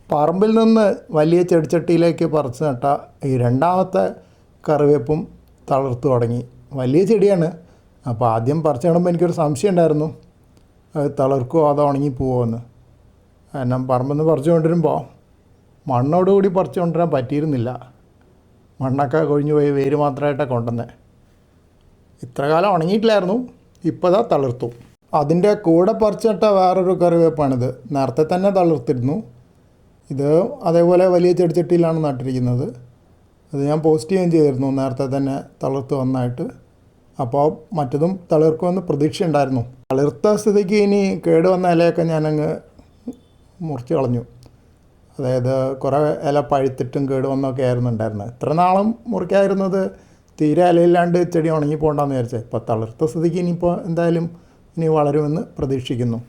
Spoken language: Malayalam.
പറമ്പിൽ നിന്ന് വലിയ ചെടിച്ചട്ടിയിലേക്ക് പറിച്ച് നട്ട ഈ രണ്ടാമത്തെ കറിവേപ്പും തളിർത്തു തുടങ്ങി. വലിയ ചെടിയാണ്. അപ്പോൾ ആദ്യം പറിച്ച് നടുമ്പോൾ എനിക്കൊരു സംശയം ഉണ്ടായിരുന്നു, അത് തളിർക്കുമോ അതോ ഉണങ്ങി പോവുമോ. കാരണം പറമ്പിൽ നിന്ന് പറിച്ചു കൊണ്ടുവരുമ്പോൾ മണ്ണോടുകൂടി പറിച്ചു കൊണ്ടുവരാൻ പറ്റിയിരുന്നില്ല. മണ്ണൊക്കെ കൊഴിഞ്ഞു പോയി, വേര് മാത്രമായിട്ടൊക്കെ കൊണ്ടുവന്നത്. ഇത്ര കാലം ഉണങ്ങിയിട്ടില്ലായിരുന്നു, ഇപ്പോൾ ഇതാ തളിർത്തു. അതിൻ്റെ കൂടെ പറിച്ചു നട്ട വേറൊരു കറിവേപ്പാണിത്. നേരത്തെ തന്നെ തളിർത്തിരുന്നു. ഇത് അതേപോലെ വലിയ ചെടിച്ചട്ടിയിലാണ് നട്ടിരിക്കുന്നത്. അത് ഞാൻ പോസ്റ്റ് ചെയ്യുകയും ചെയ്തിരുന്നു, നേരത്തെ തന്നെ തളിർത്ത് വന്നായിട്ട്. അപ്പോൾ മറ്റതും തളിർക്കുമെന്ന് പ്രതീക്ഷയുണ്ടായിരുന്നു. തളിർത്ത സ്ഥിതിക്ക് ഇനി കേടുവന്ന ഇലയൊക്കെ ഞാനങ്ങ് മുറിച്ച് കളഞ്ഞു. അതായത് കുറേ ഇല പഴുത്തിട്ടും കേടുവന്നൊക്കെ ആയിരുന്നു ഉണ്ടായിരുന്നത്. ഇത്ര നാളും മുറിക്കാതിരുന്നത് തീരെ ഇലയില്ലാണ്ട് ചെടി ഉണങ്ങി പോകണ്ടെന്ന് വിചാരിച്ചത്. ഇപ്പോൾ തളിർത്ത സ്ഥിതിക്ക് ഇനിയിപ്പോൾ എന്തായാലും ഇനി വളരുമെന്ന് പ്രതീക്ഷിക്കുന്നു.